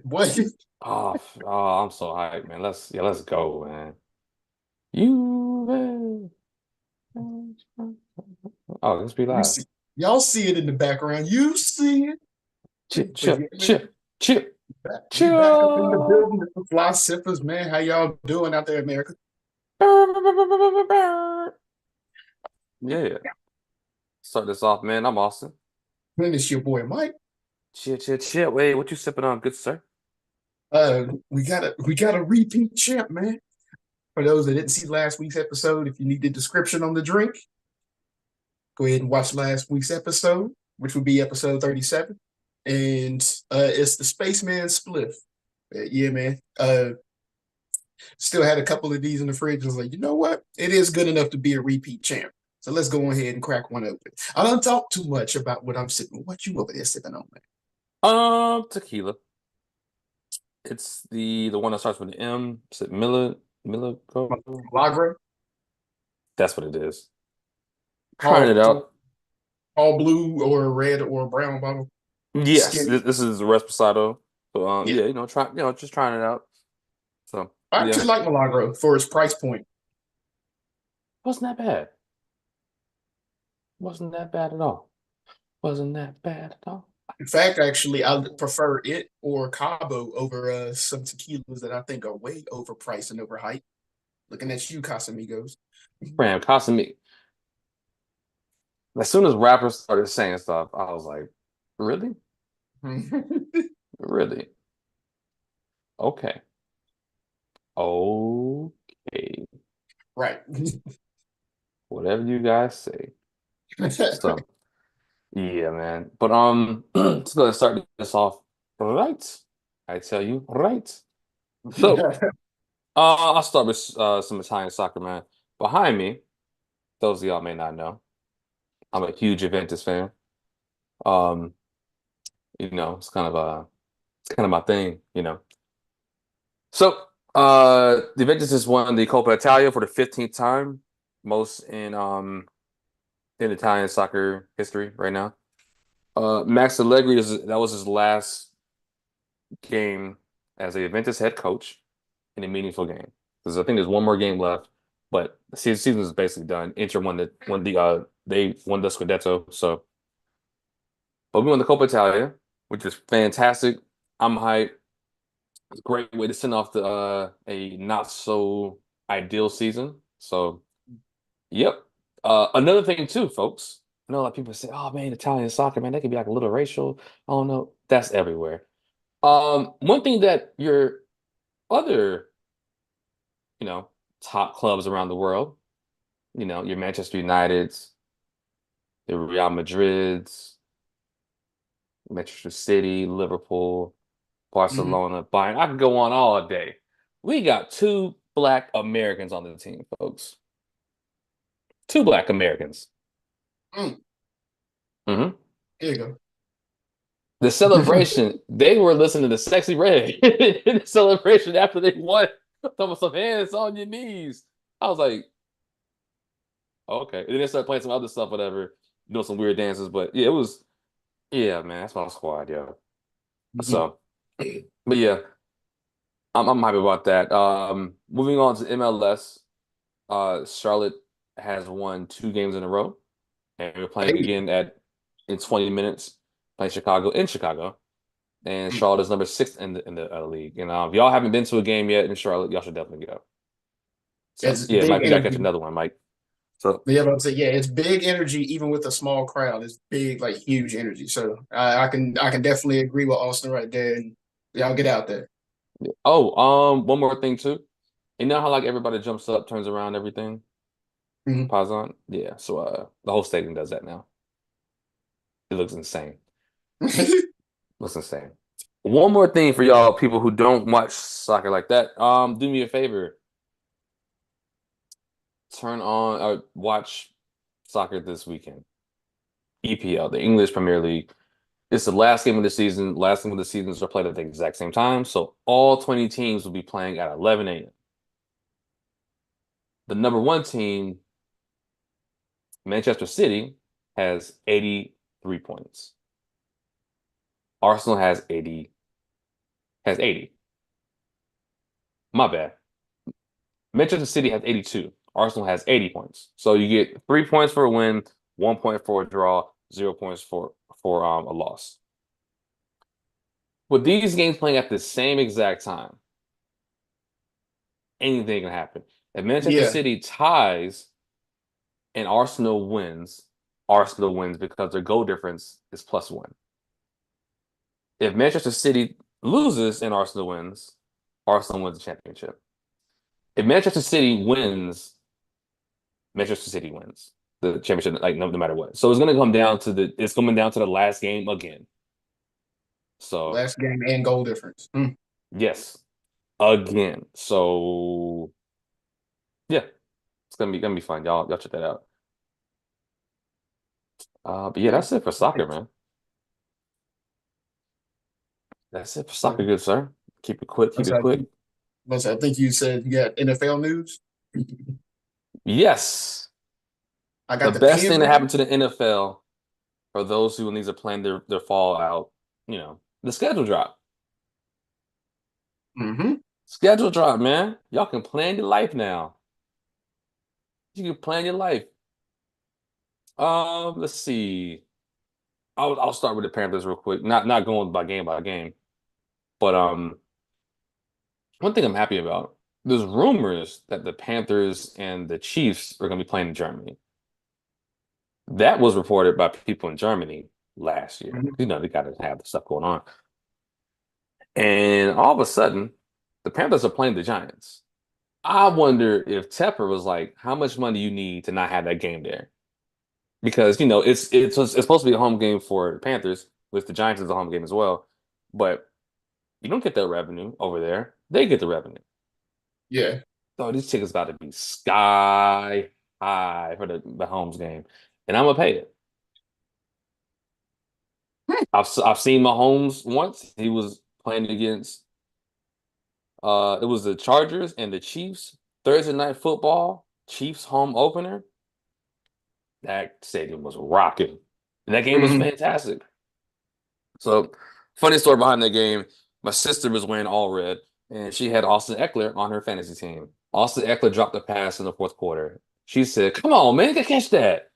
What? I'm so hyped, man. Let's go, man. You Oh, let's be You live. see, y'all see it in the background. You see it. Chip, But yeah, chip, man, chip, chip, we back up in the chip. building with the fly sippers, man. How y'all doing out there, America? Yeah. Start this off, man. I'm Austin. Man, it's your boy Mike. Chip, chip, chip. Wait, what you sipping on, good sir? We got a repeat champ, man. For those that didn't see last week's episode, if you need the description on the drink, go ahead and watch last week's episode, which would be episode 37. And it's the Spaceman Spliff. Yeah, man. Still had a couple of these in the fridge. I was like, you know what? It is good enough to be a repeat champ. So let's go ahead and crack one open. I don't talk too much about what I'm sipping. What you over there sipping on, man? Tequila. It's the one that starts with an M. Is it Miller Go? Milagro, That's what it is. Trying it all, out. all blue or red or brown bottle. Yes, Skinny. this is Reposado. So, Yeah. yeah, just trying it out. So, I yeah, actually like Milagro for its price point. wasn't that bad. Wasn't that bad at all. Wasn't that bad at all. In fact, actually, I prefer it or Cabo over some tequilas that I think are way overpriced and overhyped. Looking at you, Casamigos. Man, Kasumi. As soon as rappers started saying stuff, I was like, really? Really? Okay. Okay. Right. Whatever you guys say. So, yeah, man. But let's go and start this off right. I tell you, right. So, I'll start with some Italian soccer, man. Behind me, those of y'all may not know, I'm a huge Juventus fan. Um, it's kind of my thing. So, the Juventus has won the Coppa Italia for the 15th time, most in Italian soccer history right now. Max Allegri that was his last game as a Juventus head coach in a meaningful game. Because I think there's one more game left, but the season is basically done. Inter they won the Scudetto, so but we won the Coppa Italia, which is fantastic. I'm hyped. It's a great way to send off the a not so ideal season. So, yep. Another thing too, folks. I know a lot of people say, "Oh man, Italian soccer, man, that could be like a little racial." I don't know. That's everywhere. One thing that your other, you know, top clubs around the world, your Manchester Uniteds, the Real Madrids, Manchester City, Liverpool, Mhm. Barcelona, Bayern. I could go on all day. We got two black Americans on the team, folks. Two black Americans. Mm, Hmm. here you The go. celebration, they were listening to Sexy Red in the celebration after they won. Talking about some hands on your knees. I was like, okay. And then they started playing some other stuff, whatever, doing some weird dances. But yeah, yeah, man, that's my squad, yo. Mhm. So, but yeah, I'm happy about that. Moving on to MLS, Charlotte has won 2 games in a row, and we're playing Hey. again in 20 minutes, playing Chicago in Chicago. And Mm. Charlotte is number 6 in the league. And if y'all haven't been to a game yet in Charlotte, y'all should definitely go. So It's yeah, big Mike, you gotta catch energy. another one, Mike. So Yeah, but I'm saying, yeah, it's big energy, even with a small crowd. It's big, like huge energy. So I can definitely agree with Austin right there. And y'all get out there. one more thing too. You know how like everybody jumps up, turns around, everything, Mhm. piles on? Yeah. So the whole stadium does that now. It looks insane. Looks insane. One more thing for y'all people who don't watch soccer like that. Do me a favor. Turn on or watch soccer this weekend. EPL, the English Premier League. It's the last game of the season. Last game of the seasons are played at the exact same time. So all 20 teams will be playing at 11 a.m. The number one team, Manchester City, has 83 points. Arsenal has 88. has 80. My bad. Manchester City has 82. Arsenal has 80 points. So you get 3 points for a win, 1 point for a draw, 0 points for a loss. With these games playing at the same exact time, anything can happen. If Manchester Yeah. City ties and Arsenal wins because their goal difference is +1. If Manchester City loses and Arsenal wins the championship. If Manchester City wins, Manchester City wins the championship, like no matter what. So it's coming down to the last game again. So Last game and goal difference. yes, again. So yeah, it's gonna be fun. Y'all check that out. But yeah, that's it for soccer, man. That's it for soccer, good sir. Keep it quick, keep it quick. I think you said you got NFL news. Yes. I The got the best thing that Panthers. happened to the NFL for those who need to plan their fall out, the schedule drop. Mm-hmm. Schedule drop, man. Y'all can plan your life now. You can plan your life. Let's see. I'll start with the Panthers real quick. Not going by game, but one thing I'm happy about. There's rumors that the Panthers and the Chiefs are going to be playing in Germany. That was reported by people in Germany last year. Mm-hmm. They got to have the stuff going on. And all of a sudden, the Panthers are playing the Giants. I wonder if Tepper was like, how much money you need to not have that game there? Because it's supposed to be a home game for the Panthers, with the Giants as a home game as well. But you don't get that revenue over there. They get the revenue. Yeah. So these tickets about to be sky high for the Holmes game. And I'm gonna pay it. I've seen Mahomes once. He was playing against it was the Chargers and the Chiefs Thursday night football, Chiefs home opener. That stadium was rocking. And that game was Mm-hmm. fantastic. So, funny story behind that game. My sister was wearing all red, and she had Austin Eckler on her fantasy team. Austin Eckler dropped a pass in the fourth quarter. She said, "Come on, man, catch that!"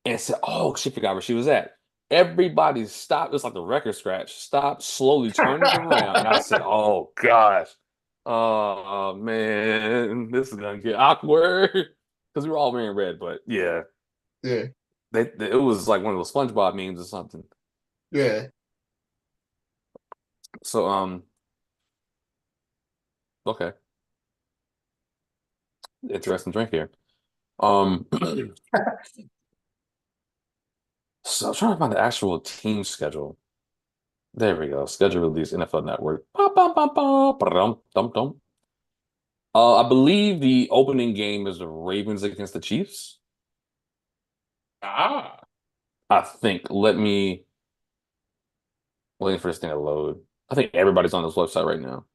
And said, "Oh, she forgot where she was at." Everybody stopped. It's like the record scratch. Stopped, slowly turned around, and I said, "Oh gosh, oh man, this is gonna get awkward." Because we were all wearing red, but yeah, Yeah. it was like one of those SpongeBob memes or something. Yeah. So okay. Interesting drink here. Um, so I'm trying to find the actual team schedule. There we go. Schedule release NFL Network. Ba, ba, ba, ba, ba-dum, dum, dum. I believe the opening game is the Ravens against the Chiefs. Ah. I think. Let me waiting for this thing to load. I think everybody's on this website right now.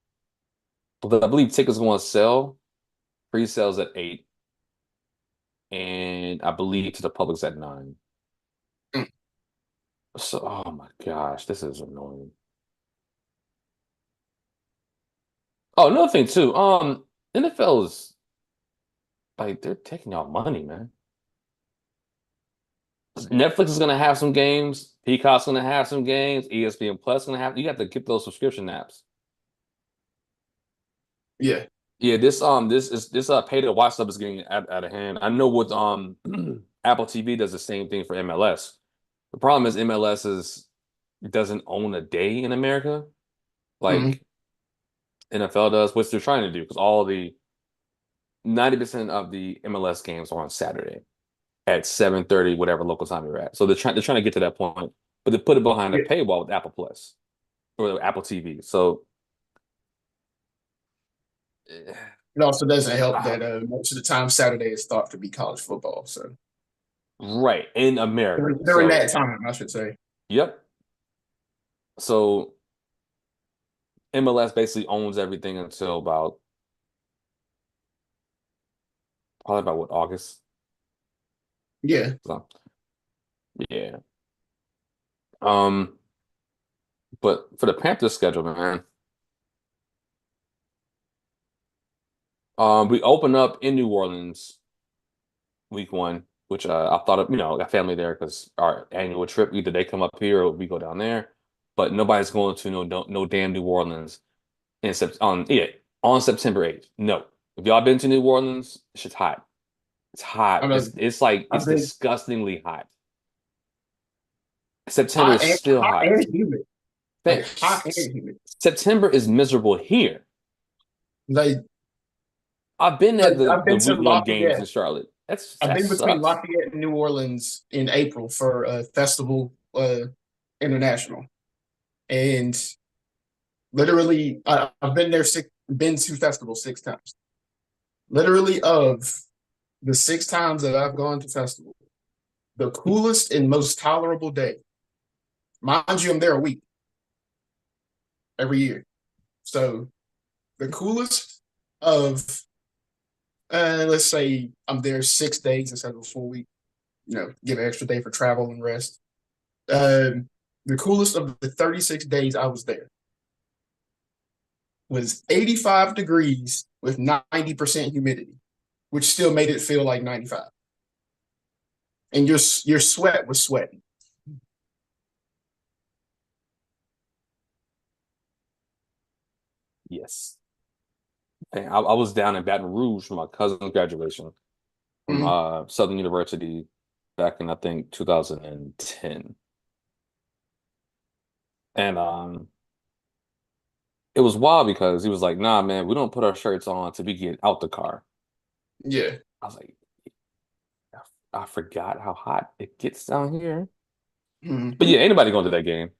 But I believe tickets going to sell. Pre-sales at 8, and I believe to the public's at 9. Mm. So, oh my gosh, this is annoying. Oh, another thing too. NFL is like they're taking y'all money, man. Netflix is gonna have some games. Peacock's gonna have some games. ESPN Plus gonna have. You have to get those subscription apps. Yeah. Yeah, this pay to watch stuff is getting out of hand. I know with Apple TV does the same thing for MLS. The problem is MLS doesn't own a day in America Mm-hmm. like NFL does, which they're trying to do because all the 90% of the MLS games are on Saturday at 7:30, whatever local time you're at. So they're trying to get to that point, but they put it behind a Yeah. paywall with Apple Plus or Apple TV. So It also doesn't help that most of the time Saturday is thought to be college football. So right in America. during So that time, I should say. yep. So MLS basically owns everything until probably about what, August. Yeah. So yeah. Um, but for the Panthers schedule, man. We open up in New Orleans week one, which I thought of, got family there because our annual trip, either they come up here or we go down there. But nobody's going to no damn New Orleans on September 8th. No. If y'all been to New Orleans, shit's hot. It's I hot. mean, It's I've been disgustingly hot. September is still hot hot. and humid, Man, like hot and humid. September is miserable here. Like, I've been like at the I've been to week one games in Lafayette. Charlotte. I've That been between sucks. Lafayette and New Orleans in April for a festival international, and literally, I've been there been to festivals 6 times. Literally, of the 6 times that I've gone to festival, the coolest and most tolerable day. Mind you, I'm there a week every year. So the coolest of let's say I'm there 6 days instead of a full week, give an extra day for travel and rest. The coolest of the 36 days I was there was 85 degrees with 90% humidity, which still made it feel like 95. And your sweat was sweating. Yes. And I was down in Baton Rouge for my cousin's graduation from Mhm. Southern University back in I think 2010. And it was wild because he was like, "Nah, man, we don't put our shirts on till we get out the car." Yeah. I was like, I forgot how hot it gets down here. But Mm-hmm. yeah, anybody going to that game.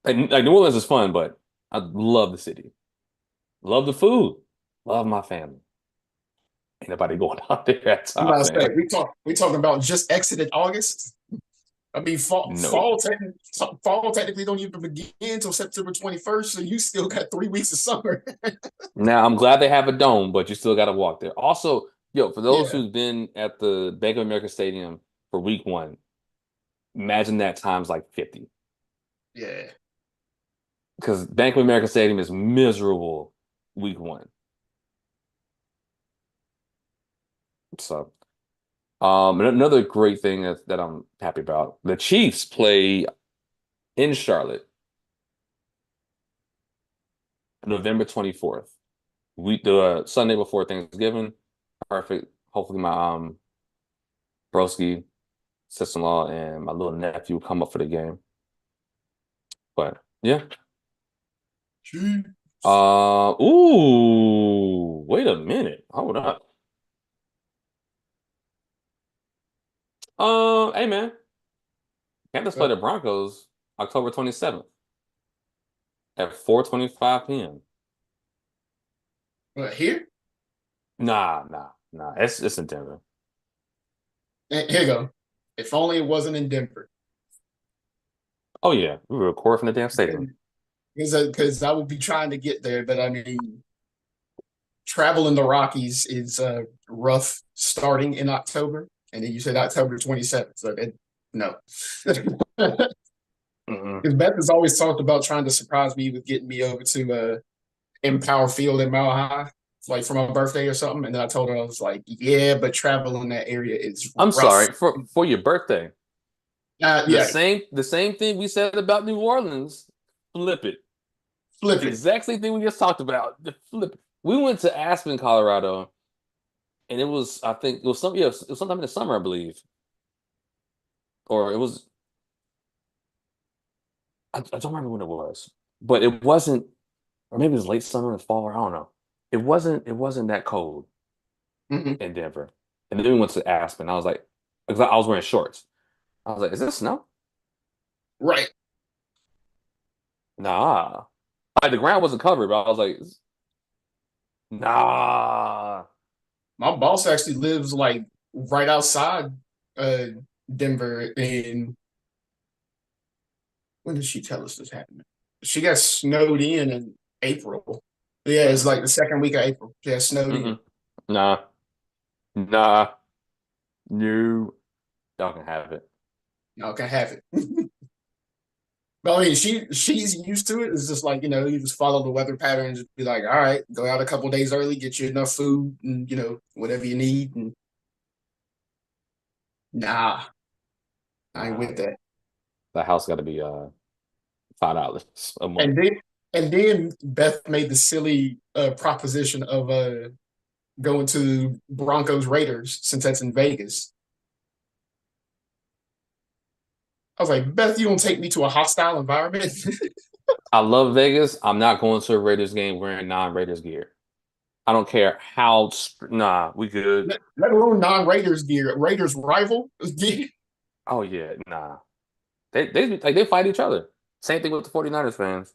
Like New Orleans is fun, but I love the city. Love the food. Love my family. Ain't nobody going out there at I'm top, about to say man. we talking about just exited August. I mean, No. fall technically don't even begin until September 21st, so you still got 3 weeks of summer. Now I'm glad they have a dome, but you still got to walk there. Also, yo, for those Yeah, who've been at the Bank of America Stadium for week one, imagine that times like 50. yeah. Because Bank of America Stadium is miserable week one. So, another great thing that I'm happy about, the Chiefs play in Charlotte November 24th. The Sunday before Thanksgiving. Perfect. Hopefully my broski, sister-in-law, and my little nephew come up for the game. But yeah. Wait a minute. Hold up. Hey man, Panthers play But, the Broncos October 27th at 4:25 p.m. but here, Nah. It's in Denver. here you go. If only it wasn't in Denver, Oh yeah, we record from the damn stadium. because I would be trying to get there, but I mean, travel in the Rockies is rough starting in October, and then you said October 27th, so no. Mm-mm. Because Beth has always talked about trying to surprise me with getting me over to Empower Field in Mile High, like for my birthday or something. And then I told her I was like, yeah, but travel in that area is I'm rough. sorry for your birthday. Yeah, The same thing we said about New Orleans. Flip it. flip The it. exact same thing we just talked about. The flip. We went to Aspen, Colorado, and it was I think it was sometime in the summer, I believe, or it was I don't remember when it was, but it wasn't, or maybe it was late summer and fall. I don't know. It wasn't that cold Mhm. in Denver, and then we went to Aspen. I was like, because I was wearing shorts. I was like, is this snow? Right. Nah. Like the ground wasn't covered, but I was like, nah. My boss actually lives like right outside uh, Denver. And when did she tell us this happened? She got snowed in April. Yeah, it's Mm-mm, like the second week of April. She got snowed in. mm-mm. Nah, nah, no. Y'all can have it. Y'all can have it. I mean, she's used to it. It's just like, you just follow the weather pattern and just be like, all right, go out a couple days early, get you enough food and whatever you need. And nah, I ain't Nah, with that. the house got to be $5 a month. And then Beth made the silly proposition of going to Broncos Raiders since that's in Vegas. I was like, Beth, you don't take me to a hostile environment. I love Vegas. I'm not going to a Raiders game wearing non-Raiders gear. I don't care how. Nah, we good. Let alone non-Raiders gear, Raiders rival gear. Oh yeah, nah. They fight each other. Same thing with the 49ers fans.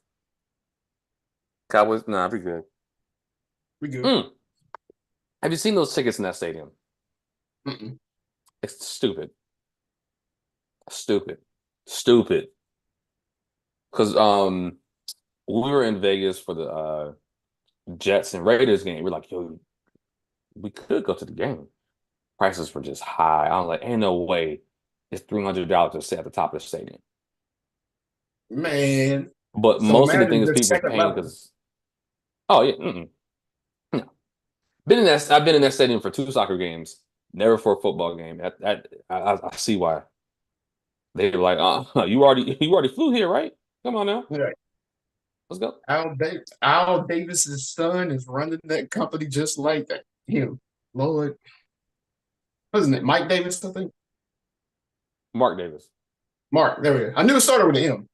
Cowboys, nah, we good. We good. Mm. Have you seen those tickets in that stadium? Mm-mm. It's stupid. Stupid. Stupid. Because we were in Vegas for the Jets and Raiders game. We're like, yo, we could go to the game. Prices were just high. I was like, ain't no way it's $300 to sit at the top of the stadium. Man, But so most of the imagine things the people are second paying level. because, oh yeah, no. Been in that. I've been in that stadium for two soccer games, never for a football game. I see why they were like, you already flew here, right? Come on now, Right. let's go. Al Davis's son is running that company just like that. Him, Lord, wasn't it Mike Davis? I think Mark Davis. Mark. There we go. I knew it started with an M,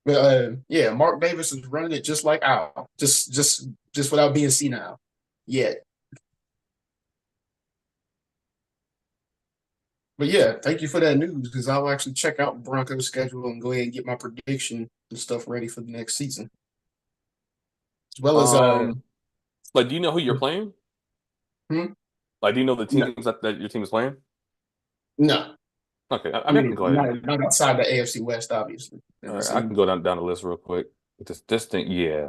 but yeah, Mark Davis is running it just like Al, just without being senile yet. But yeah, thank you for that news because I'll actually check out Broncos schedule and go ahead and get my prediction and stuff ready for the next season, as well as Um, like, do you know who you're playing? hmm? Like, do you know the No, teams that your team is playing? no. Okay, I I mean, I can mean, go ahead. not outside the AFC West, obviously. All right, I See, can go down the list real quick. Just think, yeah.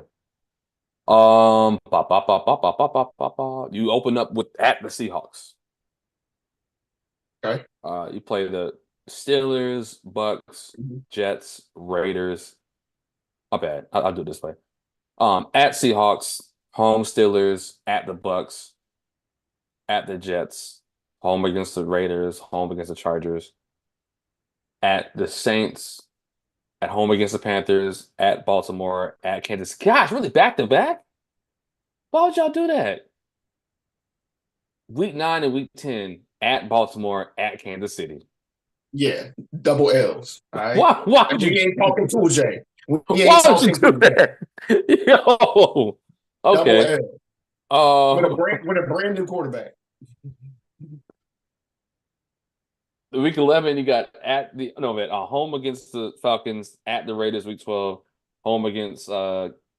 You open up with at the Seahawks. okay. You play the Steelers, Bucks, Mhm. Jets, Raiders. My bad. I'll do it this way. At Seahawks, home Steelers, at the Bucks, at the Jets, home against the Raiders, home against the Chargers, at the Saints, at home against the Panthers, at Baltimore, at Kansas. Gosh, really back to back? Why would y'all do that? Week 9 and week 10 at Baltimore, at Kansas City. Yeah, double L's. All right. Why would And we you ain't talking Tool J. We ain't why would you talking do Tool J. that? Yo. Double Okay. L Uh with a brand new quarterback. week 11 you got at the no man, home against the Falcons, at the Raiders week 12, home against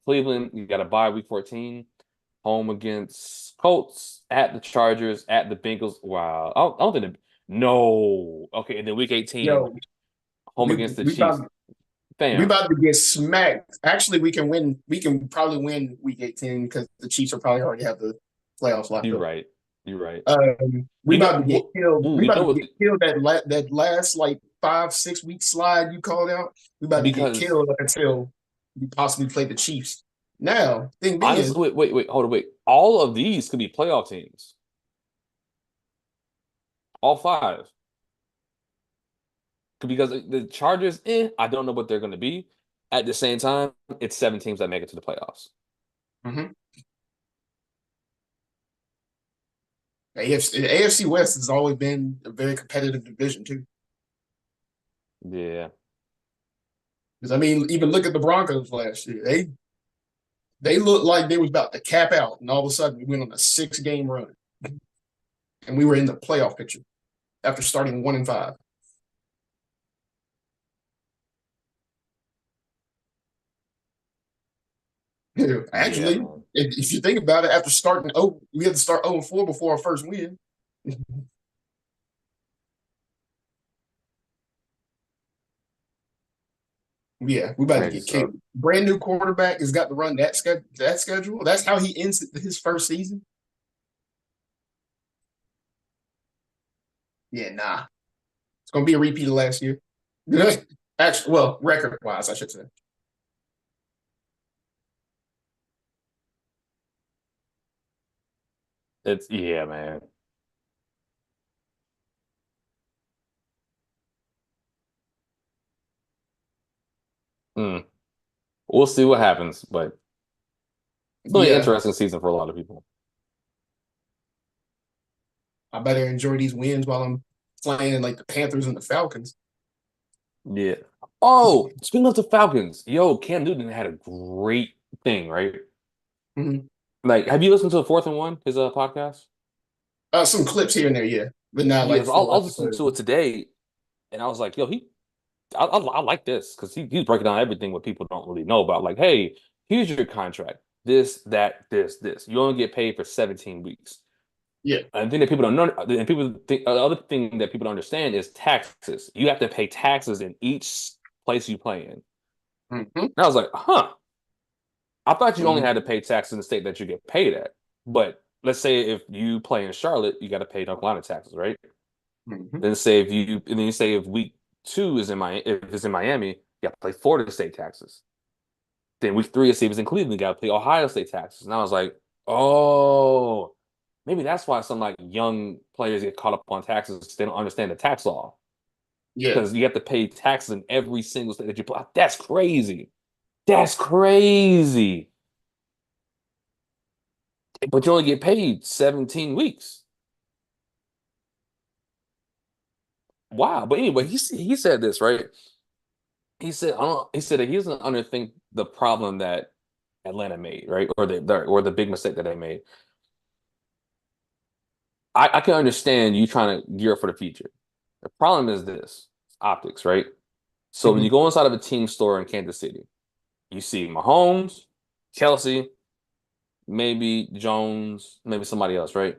Cleveland, you got a bye week 14, home against Colts, at the Chargers, at the Bengals. Wow. I don't think no. Okay, and then week 18, Yo, home we against the we Chiefs. about we Fam, about to get smacked. Actually, we can win. We can probably win Week 18 because the Chiefs will probably already have the playoffs locked you're up. right. You're right. We You know about to get what? killed. Ooh, We you know about to what? get killed that last like 5 6 week slide you called out. We about to get Because killed until we possibly play the Chiefs. Now, thing being, honestly, wait, hold on, wait. All of these could be playoff teams. All five. Because the Chargers, I don't know what they're going to be. At the same time, it's 7 teams that make it to the playoffs. mhm, the AFC West has always been a very competitive division too. Yeah, Because I mean, even look at the Broncos last year. They looked like they was about to cap out, and all of a sudden we went on a 6 game run, and we were in the playoff picture after starting 1-5. yeah, Actually, man. if you think about it, after starting we had to start 0-4 before our first win. Yeah, we about to Crazy get stuff. killed. Brand new quarterback has got to run that schedule. That's how he ends his first season. Yeah, nah. It's gonna be a repeat of last year. Actually, well, record wise, I should say. It's yeah, man. Mm. We'll see what happens, but it's gonna be an Yeah, interesting season for a lot of people. I better enjoy these wins while I'm playing like the Panthers and the Falcons. Yeah. Oh, speaking of the Falcons, yo, Cam Newton had a great thing, right? Mhm. Like, have you listened to the Fourth and One, his podcast? Some clips here and there, yeah, but not like Yes, full I'll listen episodes. to it today, and I was like, yo, I like this because he's breaking down everything what people don't really know about. Like, hey, here's your contract. This, that, this. You only get paid for 17 weeks. Yeah. And the thing that people don't know, and people think the other thing that people don't understand is taxes. You have to pay taxes in each place you play in. And Hmm. I was like, huh. I thought you only Hmm. had to pay taxes in the state that you get paid at. But let's say if you play in Charlotte, you got to pay North Carolina taxes, right? Hmm. Then say if you and then you say if week two is in Miami, if it's in Miami, you got to pay Florida state taxes. Then week three, if it's in Cleveland, you got to pay Ohio state taxes. And I was like, oh, maybe that's why some like young players get caught up on taxes because they don't understand the tax law. Yeah. Because you have to pay taxes in every single state that you play. That's crazy. That's crazy. But you only get paid 17 weeks. Wow. But anyway, he said this, right? He said that he doesn't underthink the problem that Atlanta made, right? Or the big mistake that they made. I can understand you trying to gear up for the future. The problem is this optics, right? So when Hmm. you go inside of a team store in Kansas City, you see Mahomes, Kelsey, maybe Jones, maybe somebody else, right?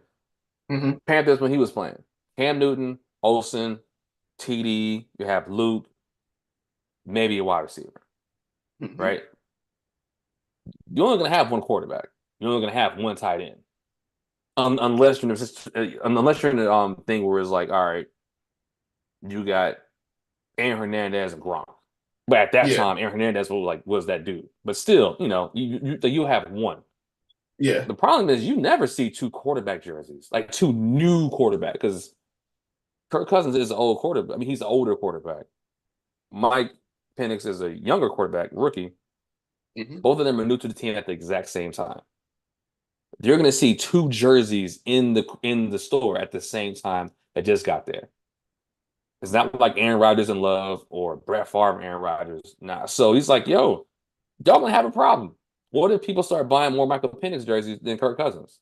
Hmm. Panthers when he was playing. Cam Newton, Olsen, TD, you have Luke, maybe a wide receiver, Hmm. right? You're only gonna have one quarterback. You're only gonna have one tight end. Unless you're in the thing where it's like, all right, you got Aaron Hernandez and Gronk. But at that Yeah. time, Aaron Hernandez was that dude. But still, you have one. Yeah. The problem is you never see two quarterback jerseys, like two new quarterback, because Kirk Cousins is an old quarterback. I mean, he's an older quarterback. Mike Penix is a younger quarterback, rookie. Hmm. Both of them are new to the team at the exact same time. You're going to see two jerseys in the store at the same time that just got there. It's not like Aaron Rodgers and Love or Brett Favre and Aaron Rodgers. Nah. So he's like, yo, y'all gonna have a problem. What if people start buying more Michael Penix jerseys than Kirk Cousins?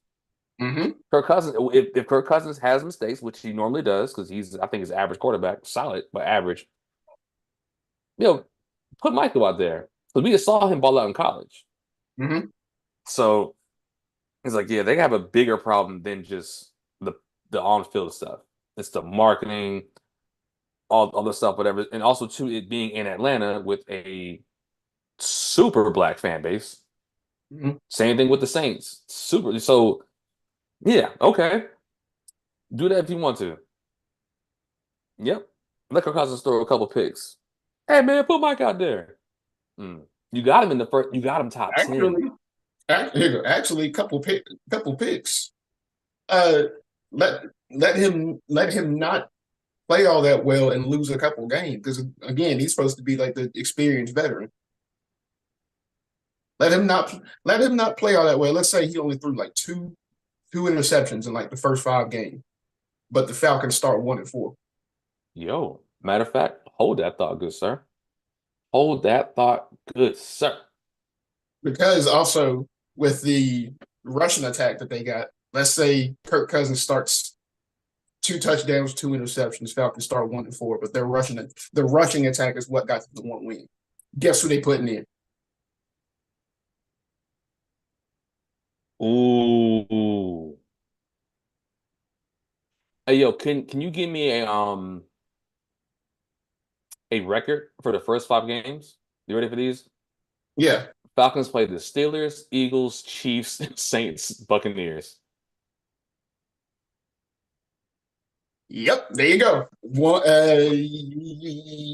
Hmm. Kirk Cousins, if Kirk Cousins has mistakes, which he normally does, because I think he's average quarterback, solid but average. Put Michael out there because we just saw him ball out in college. Hmm. So it's like, yeah, they have a bigger problem than just the on field stuff. It's the marketing, all the stuff, whatever, and also too it being in Atlanta with a super black fan base. Hmm. Same thing with the Saints. Super. So yeah, okay, do that if you want to. Yep. Let Kirk Cousins throw a couple picks. Hey man, put Mike out there. Mm. You got him in the first. You got him top 10. Actually, actually, couple picks. Uh, let let him not play all that well and lose a couple games because again, he's supposed to be like the experienced veteran. Let him not play all that well. Let's say he only threw like two interceptions in like the first 5 games, but the Falcons start 1-4 Yo, matter of fact, hold that thought, good sir. Hold that thought, good sir. because also with the rushing attack that they got. Let's say Kirk Cousins starts 2 touchdowns, 2 interceptions. Falcons start 1-4, but the rushing attack is what got them the 1 win. Guess who they putting in? Ooh. Hey yo, can you give me a record for the first 5 games? You ready for these? Yeah, Falcons played the Steelers, Eagles, Chiefs, Saints, Buccaneers. Yep, there you go. One,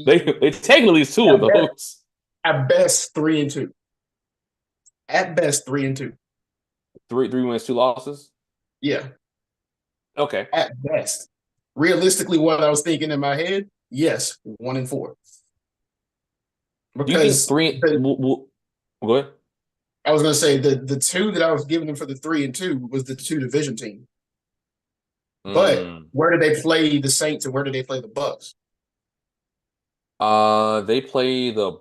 They take at least two of at best, those. at best 3-2. At best 3-2. Three wins, two losses. Yeah, Okay. at best. Realistically, what I was thinking in my head, yes, 1-4. Do you think Because three? Go ahead. I was going to say the two that I was giving them for the 3-2 was the two division team. But Mm. where do they play the Saints and where do they play the Bucks? They play the.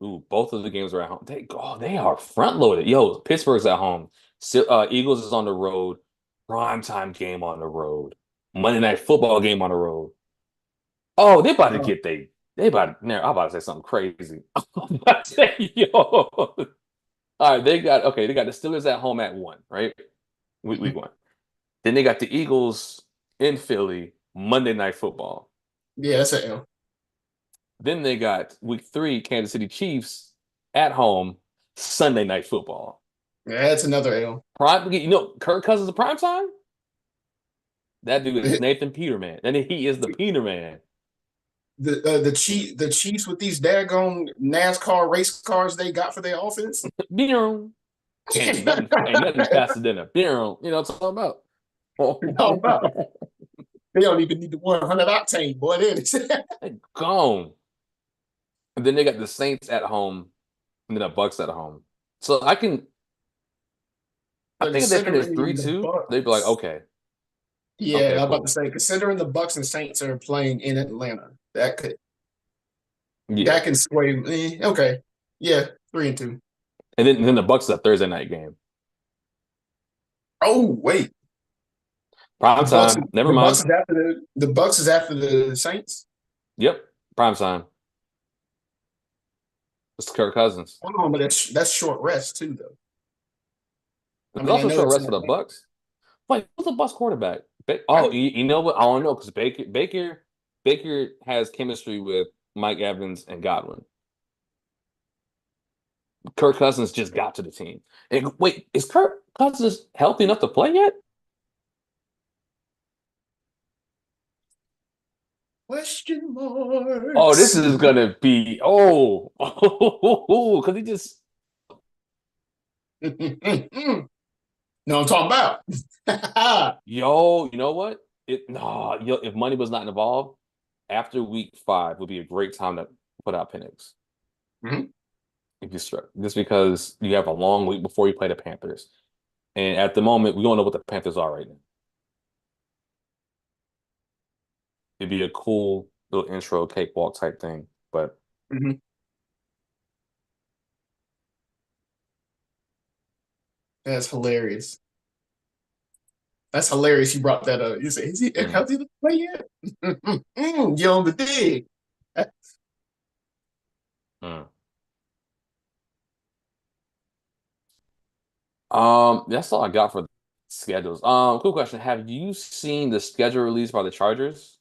Ooh, both of the games are at home. They are front loaded. Yo, Pittsburgh's at home. Eagles is on the road. Primetime game on the road. Monday Night Football game on the road. Oh, they about to Uh, get they about to, I'm about to say something crazy. I'm about to say, yo. All right, they got the Steelers at home at 1, right? Week 1. Then they got the Eagles in Philly, Monday Night Football. yeah, that's an L. Then they got week 3, Kansas City Chiefs at home, Sunday Night Football. Yeah, that's another L. Kirk Cousins is prime time? That dude is Nathan Peterman. And he is the Peterman. The Chiefs with these daggone NASCAR race cars they got for their offense. Ain't nothing faster than a you know what I'm talking about? How about? They don't even need the 100 octane, boy. They gone. And then they got the Saints at home, and then the Bucks at home. So I think if they finish Considering the 3-2, they'd be like, Bucks, okay, yeah, I'm about to cool. say, considering the Bucks and Saints are playing in Atlanta, Yeah. that can sway. Okay, yeah, 3-2. And then the Bucks is a Thursday night game. Oh wait, Prime time. Never the mind. Bucks is after the Bucks is after the Saints. Yep. Prime time. It's Kirk Cousins. Oh, but that's short rest too, though. I It's mean, I also know short it's rest in for the Atlanta. Bucks. Wait, who's the Bucks quarterback? I, You know what? I don't know because Baker has chemistry with Mike Evans and Godwin. Kirk Cousins just got to the team. And wait, is Kirk Cousins healthy enough to play yet? question Oh, this marks. is gonna be because he just No, I'm talking about. yo. You know what? If money was not involved, after week 5 would be a great time to put out Penix. Mhm. If you struck, just because you have a long week before you play the Panthers, and at the moment we don't know what the Panthers are right now. It'd be a cool little intro cakewalk type thing, but Mhm. That's hilarious. That's hilarious. You brought that up. You say, mm, how's he play yet? You on the dig. mm. That's all I got for schedules. Cool question. Have you seen the schedule released by the Chargers?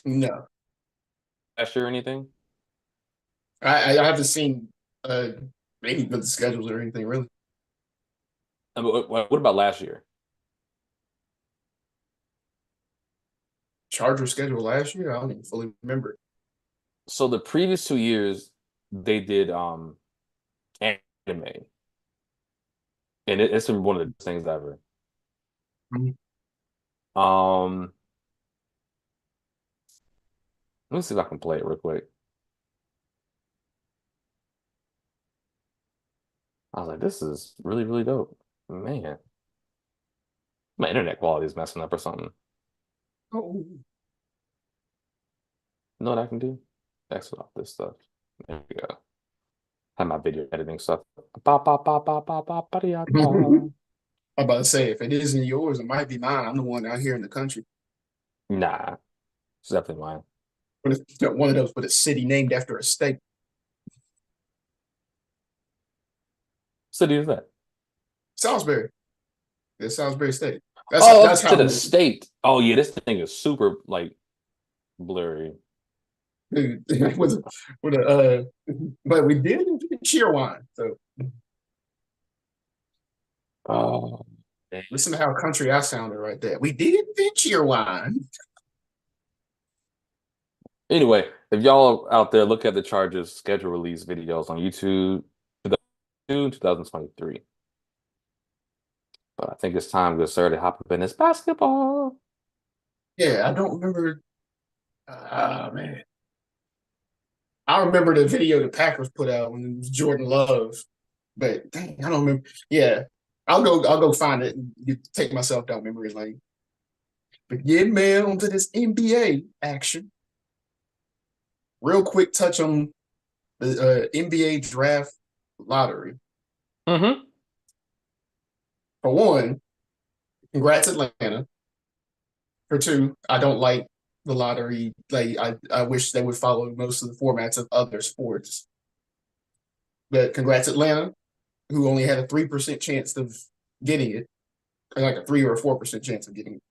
No, Last year or anything? I haven't seen uh any of the schedules or anything really. I mean, what about last year? Charger schedule last year. I don't even fully remember. So the previous 2 years they did anime, and it's been one of the things ever. Mhm. Um, let me see if I can play it real quick. I was like, this is really, really dope. Man, my internet quality is messing up or something. Oh, You know what I can do? Exit off this stuff. There we go. Have my video editing stuff. Ba, ba, ba, ba, ba, ba, ba, dee, I'm da. about to say if it isn't yours, it might be mine. I'm the one out here in the country. Nah, it's definitely mine. But it's one of those with a city named after a state. City is that? Salisbury. It's Salisbury State. Oh, That's to how the state. Oh yeah, this thing is super like blurry. with with a but we did cheer wine. So Oh, dang. Listen to how country I sounded right there. We did invent your wine. Anyway, if y'all out there look at the Chargers schedule release videos on YouTube, 2023. But I think it's time to start to hop up in this basketball. Yeah, I don't remember. Ah, man. I remember the video the Packers put out when it was Jordan Love, but dang, I don't remember. Yeah, I'll go find it and take myself down memory lane. But yeah, man, onto this NBA action. Real quick touch on the NBA draft lottery. Mm-hmm. For one, congrats Atlanta. For two, I don't like the lottery. Like I wish they would follow most of the formats of other sports. But congrats Atlanta, who only had a 3% chance of getting it, or like a 3 or 4% chance of getting it.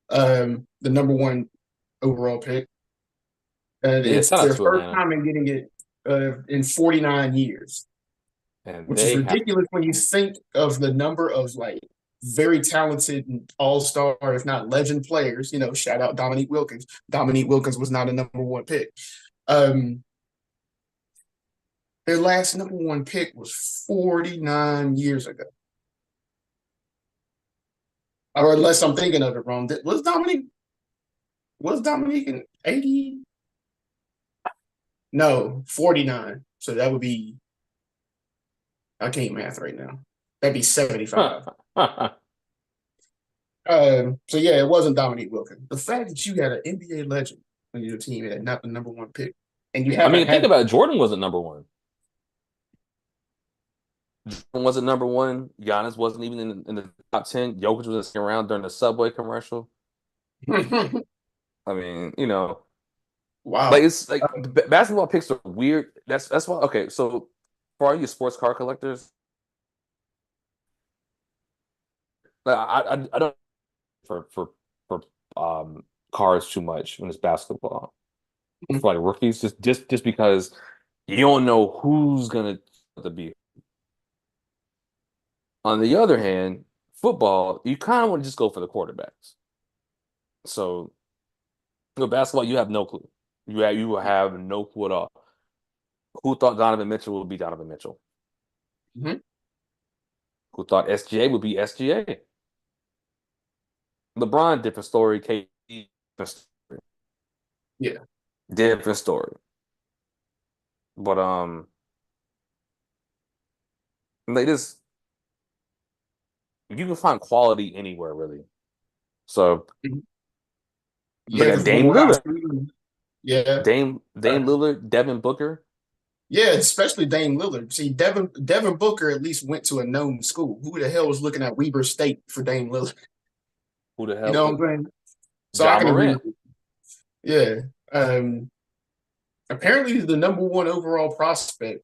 The number one overall pick. And Yeah, it's shout out their to first Atlanta. time in getting it in 49 years, And which is they have ridiculous when you think of the number of like very talented all-star, if not legend players. Shout out Dominique Wilkins. Dominique Wilkins was not a number one pick. Um, their last number one pick was 49 years ago. Or unless I'm thinking of it wrong. Was Dominique in 80? No, 49. So that would be, I can't math right now. That'd be 75. So yeah, it wasn't Dominique Wilkins. The fact that you had an NBA legend on your team and not the number one pick, and you I haven't mean, think had. about it. Jordan wasn't number one. Jordan wasn't number one. Giannis wasn't even in the top 10. Jokic was sitting around during the Subway commercial. I mean, like Wow. it's like basketball picks are weird. That's why. Okay, so for all you sports car collectors, like I don't for cars too much when it's basketball for like rookies, just because you don't know who's gonna to be. On the other hand, football, you kind of want to just go for the quarterbacks. So, basketball, you have no clue. You have no clue at all. Who thought Donovan Mitchell would be Donovan Mitchell? Mm-hmm. Who thought SGA would be SGA? LeBron, different story. KD, different story. Yeah. Different story. But like this, you can find quality anywhere really. So look Yeah, at because from Dame what I've Lillard, seen, yeah. Dame Lillard, Devin Booker. Yeah, especially Dame Lillard. See, Devin Booker at least went to a known school. Who the hell was looking at Weber State for Dame Lillard? Who the You hell? know what I'm saying? So I Ja can agree Morant. with you. Yeah. Apparently the number one overall prospect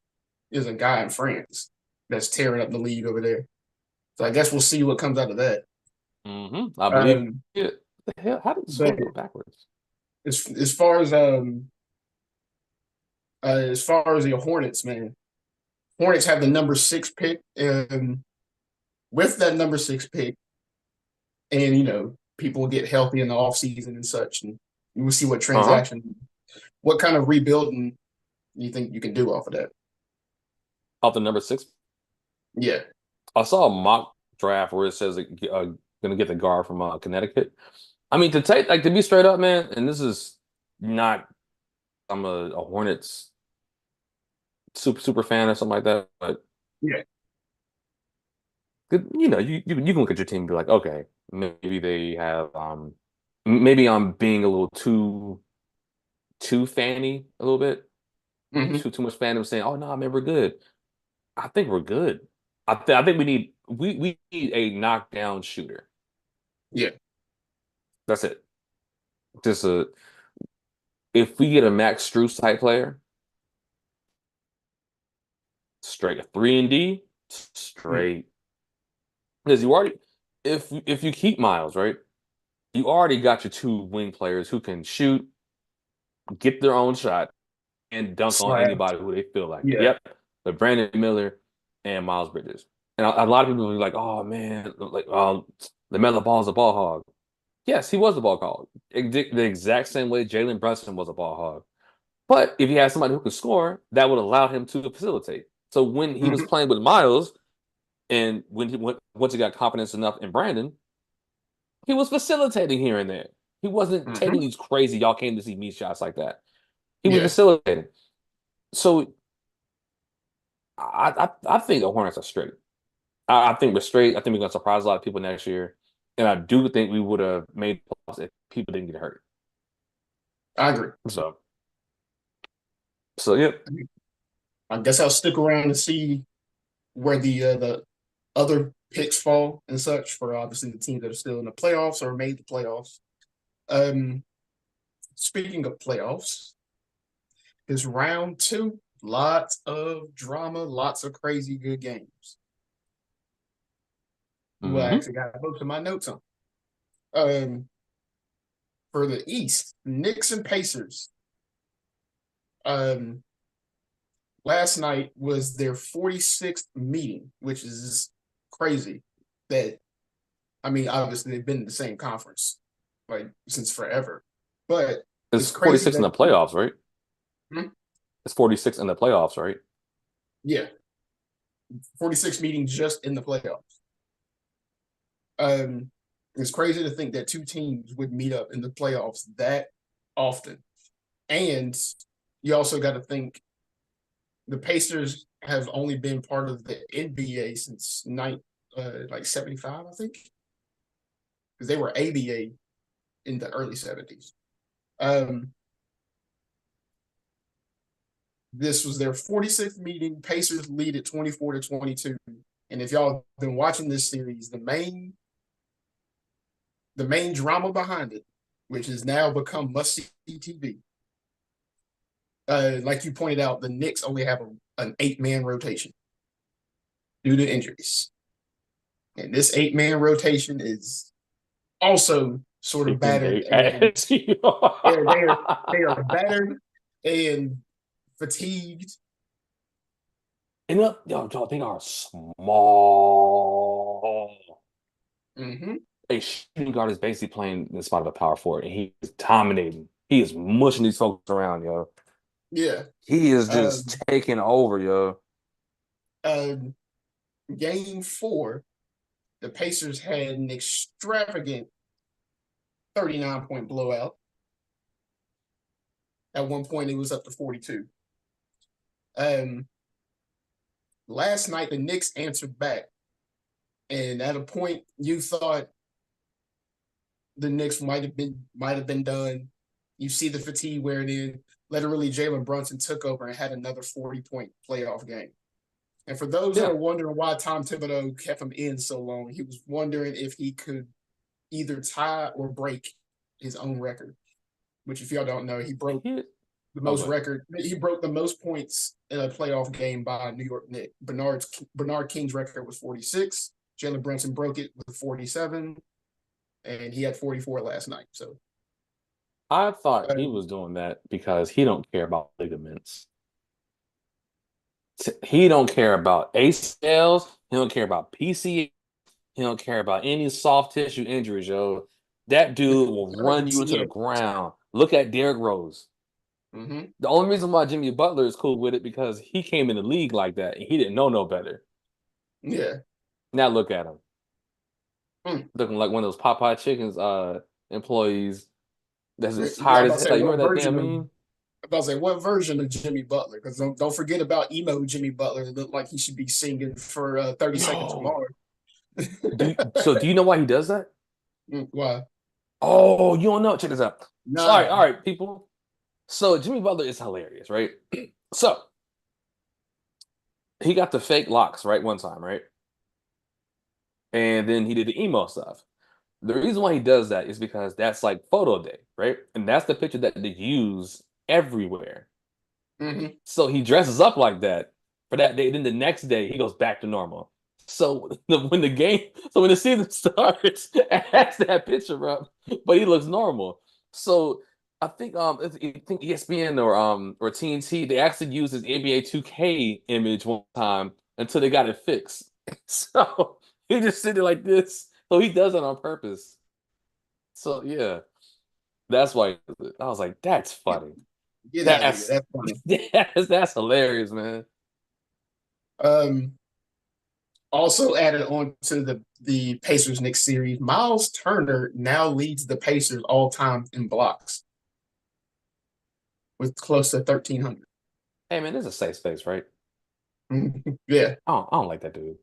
is a guy in France that's tearing up the league over there. So I guess we'll see what comes out of that. I believe Um, it. The hell? How did the but score go backwards? as far as the Hornets, man, Hornets have the number 6 pick. With that number 6 pick, and people will get healthy in the offseason and such, and we'll see Uh-huh. what kind of rebuilding you think you can do off of that. Off the number 6. Yeah. I saw a mock draft where it says gonna get the guard from Connecticut. I mean, to be straight up, man, and this is not I'm a Hornets super fan or something like that, but Yeah. you can look at your team and be like, okay, maybe they have maybe I'm being a little too fanny a little bit, Hmm. too much fan of saying, oh no, man, we're good. I think we're good. I think we need a knockdown shooter. Yeah. That's it. Just a if we get a Max Strus type player, straight 3 and D, Mhm. straight. Because you already if you keep Miles, right? You already got your two wing players who can shoot, get their own shot, and dunk on Slab. anybody who they feel like. Yeah. Yep. But Brandon Miller and Miles Bridges. And a lot of people will be like, oh man, like LaMelo Ball is a ball hog. Yes, he was a ball hog. The exact same way Jalen Brunson was a ball hog. But if he had somebody who could score, that would allow him to facilitate. So when he was Hmm. playing with Miles, and once he got confidence enough in Brandon, he was facilitating here and there. He wasn't taking Hmm. these crazy y'all came to see me shots like that. He was Yeah, facilitating. So I think the Hornets are straight. I think we're straight. I think we're gonna surprise a lot of people next year. And I do think we would have made playoffs if people didn't get hurt. I agree. So yeah. I guess I'll stick around and see where the other picks fall and such for obviously the teams that are still in the playoffs or made the playoffs. Um, Speaking of playoffs, it's round two. Lots of drama, lots of crazy good games. Who I Hmm. actually got most of my notes on. Um, for the East, Knicks and Pacers. Um, Last night was their 46th meeting, which is crazy. That I mean, obviously they've been in the same conference like since forever, but it's It's crazy 46 in that the playoffs, right? hmm, It's 46 in the playoffs, right? yeah, 46 meetings just in the playoffs. Um, it's crazy to think that two teams would meet up in the playoffs that often, and you also got to think the Pacers have only been part of the NBA since like 75, I think, because they were ABA in the early 70s. Um, this was their 46th meeting. Pacers lead at 24-22. And if y'all have been watching this series, the main drama behind it, which has now become must see TV. Like you pointed out, the Knicks only have an 8-man rotation due to injuries. And this 8-man rotation is also sort of Kicking battered their and ass. they are battered and fatigued. And look, yo, they are small. Hmm. A shooting guard is basically playing the spot of a power forward, and he is dominating. He is mushing these folks around, yo. Yeah. He is just Um, taking over, yo. um, Game four, the Pacers had an extravagant 39-point blowout. At one point, it was up to 42. Um, Last night, the Knicks answered back. And at a point, you thought the Knicks might have been done. You see the fatigue wearing in. Literally, Jalen Brunson took over and had another 40-point playoff game. And for those that Yeah. are wondering why Tom Thibodeau kept him in so long, he was wondering if he could either tie or break his own record. Which, if y'all don't know, he broke He, the oh, most good. record. He broke the most points in a playoff game by New York Knicks. Bernard King's record was 46. Jalen Brunson broke it with 47, and he had 44 last night. So I thought uh, he was doing that because he don't care about ligaments. He don't care about ACLs. He don't care about PCL. He don't care about any soft tissue injuries, yo. That dude will run you into the yeah. ground. Look at Derrick Rose. Mm-hmm. The only reason why Jimmy Butler is cool with it because he came in the league like that and he didn't know no better. Yeah. Now look at him, Mm. looking like one of those Popeye Chickens employees that's just Yeah, I'm tired about as to hell. say Like, you what remember that version damn of meme? what version of Jimmy Butler? Because don't forget about emo Jimmy Butler. It looked like he should be singing for 30 Seconds to Yo, Mars. do you know why he does that? Why? Oh, you don't know? Check this out. So, Nah. all right, people. So Jimmy Butler is hilarious, right? So he got the fake locks right one time, right? And then he did the emo stuff. The reason why he does that is because that's like photo day, right? And that's the picture that they use everywhere. Mm-hmm. So he dresses up like that for that day. Then the next day he goes back to normal. So when the season starts, it has that picture up, but he looks normal. So I think ESPN or TNT they actually used his NBA 2K image one time until they got it fixed. So he just sitting like this So he does it on purpose. So yeah, that's why I was like, that's funny. Get out of here. That's That's funny. that's hilarious, man. Um, Also added on to the Pacers Knicks series, Miles Turner now leads the Pacers all time in blocks with close to 1,300. Hey man, this is a safe space, right? Yeah, I don't like that dude.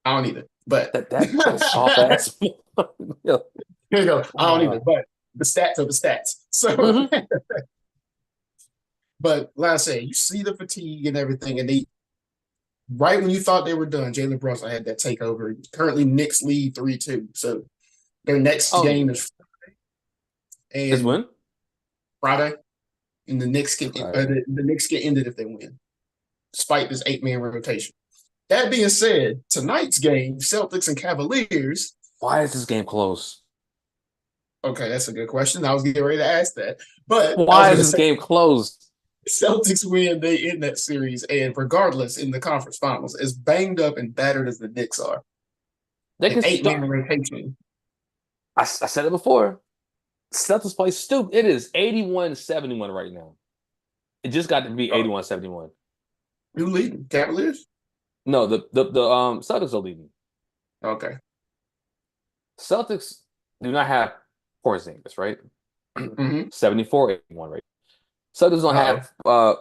I don't either. But That soft ass. Yeah. here you go. I don't either. Uh, But the stats are the stats. So, mhm. but like I said, you see the fatigue and everything, and they right when you thought they were done, Jalen Brunson had that takeover. Currently, Knicks lead 3-2. So their next Oh game yeah. is Is and when? Friday, and Friday. the Knicks get ended if they win, despite this 8-man rotation. That being said, tonight's game, Celtics and Cavaliers. Why is this game close? Okay, that's a good question. I was getting ready to ask that, but I was Why going is to this say game closed? Celtics win, they end that series, and regardless, in the conference finals, as banged up and battered as the Knicks are, They an can 8-man start. rotation. I said it before. Celtics play stupid. It is 81-71 right now. It just got to be Oh, 81-71. who leading? Cavaliers? No, the Celtics are leading. Okay. Celtics do not have Porzingis, right? Mm-hmm. 74-81, right? Celtics don't Uh-oh.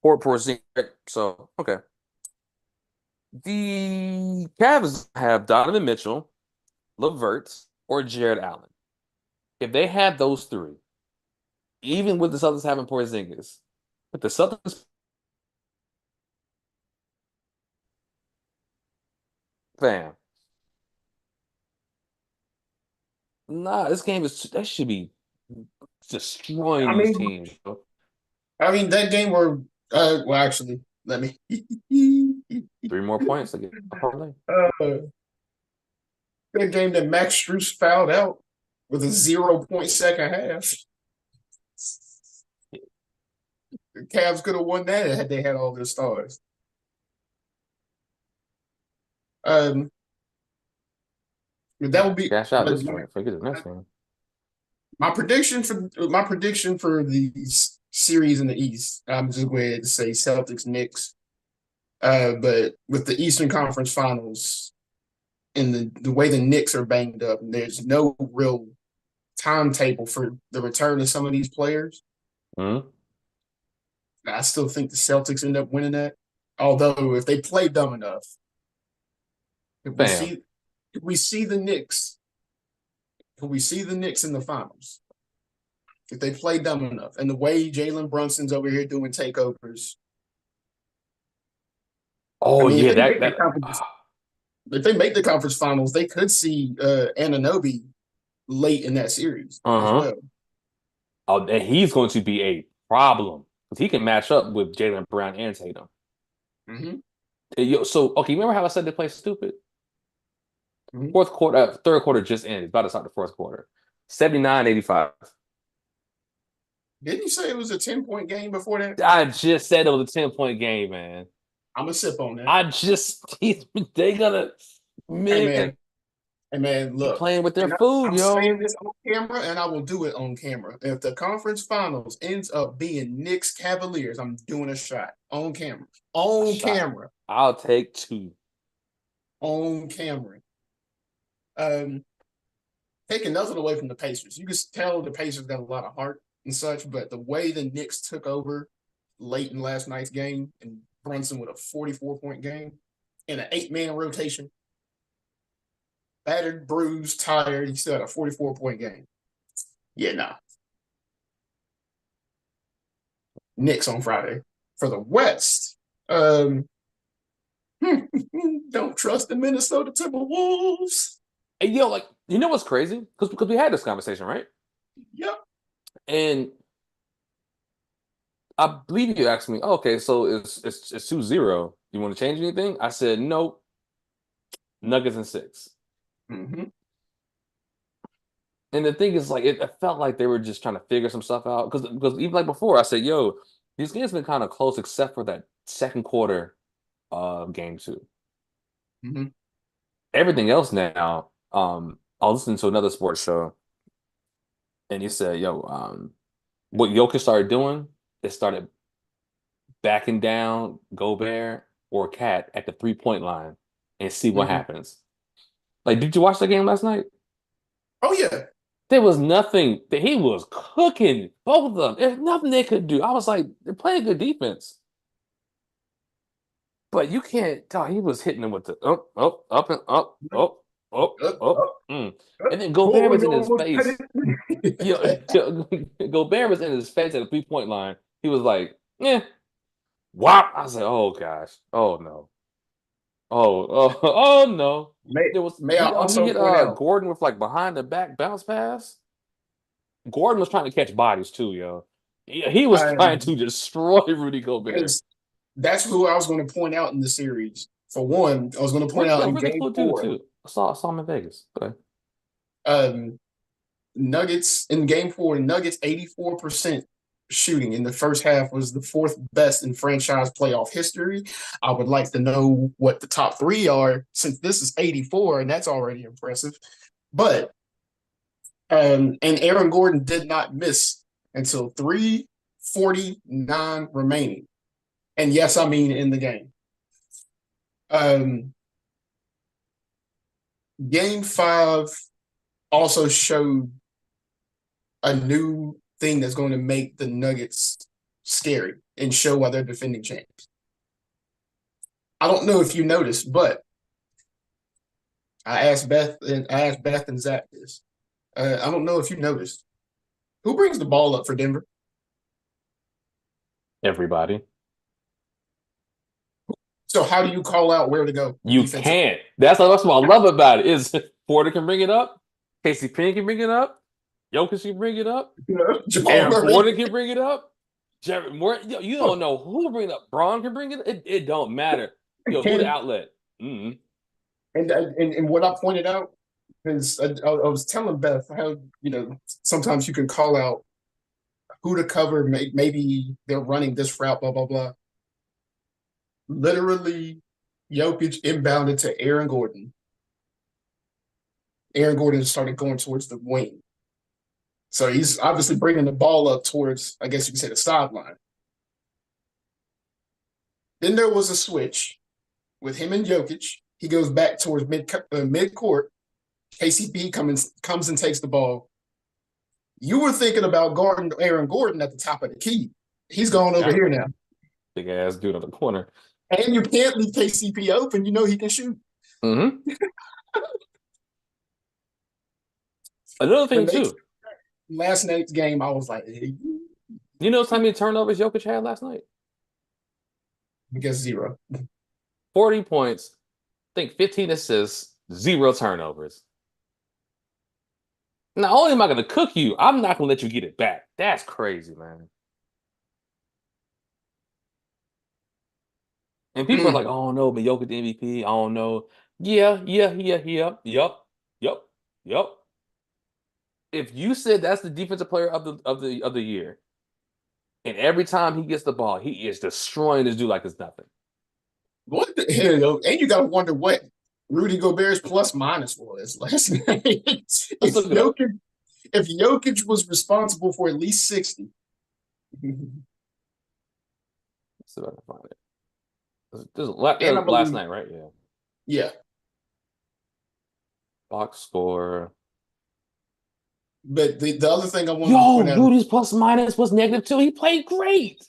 have Porzingis, right? So okay. The Cavs have Donovan Mitchell, LeVert, or Jared Allen. If they had those three, even with the Celtics having Porzingis, but the Celtics, fam, nah, this game is that should be destroying I these mean, teams. that game where, well, actually, let me. 3 more points to get a parlay. uh, that game that Max Strus fouled out with a 0 point second half. The Cavs could have won that had they had all their stars. Um, that would be Cash out my, this joint. Forget the next one. my prediction for the series in the East. I'm just going to say Celtics Knicks. But with the Eastern Conference Finals and the way the Knicks are banged up, and there's no real timetable for the return of some of these players. Hmm. I still think the Celtics end up winning that. Although if they play dumb enough, if we Bam. see if we see the Knicks, if we see the Knicks in the finals, if they play dumb enough, and the way Jalen Brunson's over here doing takeovers, I Oh mean, yeah, that if they make the conference finals, they could see Anunoby late in that series as uh-huh. well. Oh, and he's going to be a problem because he can match up with Jalen Brown and Tatum. Mm-hmm. So okay, remember how I said they play stupid? Mm-hmm. Fourth quarter, third quarter just ended. It's about to start the fourth quarter. 79-85. Didn't you say it was a 10-point game before that? I just said it was a 10-point game, man. I'm gonna sip on that. I just they gonna Hey man man, hey man, they look, playing with their and food, I'm saying yo. this on camera, and I will do it on camera. If the conference finals ends up being Knicks Cavaliers, I'm doing a shot on camera, A on shot. camera, I'll take two. on camera. Um, Taking nothing away from the Pacers, you can tell the Pacers got a lot of heart and such, but the way the Knicks took over late in last night's game, and Brunson with a 44-point game in an 8-man rotation, battered, bruised, tired. He still had a 44-point game. Yeah, nah. Knicks on Friday. For the West, don't trust the Minnesota Timberwolves. And like you know what's crazy? Because we had this conversation, right? Yep. And I believe you asked me, oh, okay, so it's 2-0. You want to change anything? I said nope. Nuggets and 6. Mm-hmm. And the thing is, like, it felt like they were just trying to figure some stuff out. Because even like before, I said, yo, these games been kind of close, except for that second quarter of game two. Mm-hmm. Everything else now, I was listening to another sports show, and he said, "Yo, what Jokic started doing, it started backing down Gobert or Cat at the 3-point line and see what Mhm. happens." Like, did you watch the game last night? Oh yeah, There was nothing that he was cooking both of them. There's nothing they could do. I was like, they're playing good defense, but you can't tell he was hitting them with the up and up, up, up, up, up. up, And up. then Gobert Oh, was you in his almost cut face. You it. know, Gobert was in his face at the 3-point line. He was like, "Yeah, wow." I was like, "Oh gosh, oh no, oh no." May There was May I he also hit point out? Gordon with like behind the back bounce pass. Gordon was trying to catch bodies too, yo. He was trying to destroy Rudy Gobert. Because that's who I was going to point out in the series. For one, I was going to point out in Really Game cool dude Four, too. I saw him in Vegas. Okay. um, Nuggets in Game Four, Nuggets 84% shooting in the first half was the fourth best in franchise playoff history. I would like to know what the top three are, since this is 84, and that's already impressive. But and Aaron Gordon did not miss until 3:49 remaining. And yes, I mean in the game. Um, Game five also showed a new thing that's going to make the Nuggets scary and show why they're defending champs. I don't know if you noticed, but I asked Beth and Zach this. I don't know if you noticed. Who brings the ball up for Denver? Everybody. So how do you call out where to go You defensive? can't. That's what I love about it. Is Porter can bring it up, Casey Penn can bring it up, Jokic can bring it up, Jamal Aaron Murray. Gordon can bring it up, Jared Moore. You don't know who bring it up. Braun can bring it. It don't matter. Yo, who the And outlet? Mm-hmm. and what I pointed out is I was telling Beth how sometimes you can call out who to cover. Maybe they're running this route. Blah blah blah. Literally, Jokic inbounded to Aaron Gordon. Aaron Gordon started going towards the wing. So he's obviously bringing the ball up towards, I guess you could say, the sideline. Then there was a switch with him and Jokic. He goes back towards mid court. KCP comes and takes the ball. You were thinking about guarding Aaron Gordon at the top of the key. He's gone over here now. Big ass dude on the corner. And you can't leave KCP open. You know he can shoot. Mm-hmm. Another thing When they too. last night's game, I was like, hey, You know how many turnovers Jokic had last night? I guess 0. 40 points. I think 15 assists, 0 turnovers. Not only am I going to cook you, I'm not going to let you get it back. That's crazy, man. And people are like, "Oh no, but Jokic the MVP." I don't know. Yeah, yep. If you said that's the defensive player of the year, and every time he gets the ball, he is destroying this dude like it's nothing. What the hell? And you got to wonder what Rudy Gobert's plus minus was last night. Let's look it up. If Jokic was responsible for at least 60. Let's see if I can find it. This last night, right? Yeah. Yeah. Box score. But the other thing I wanted to point out. Rudy's plus minus was -2. He played great.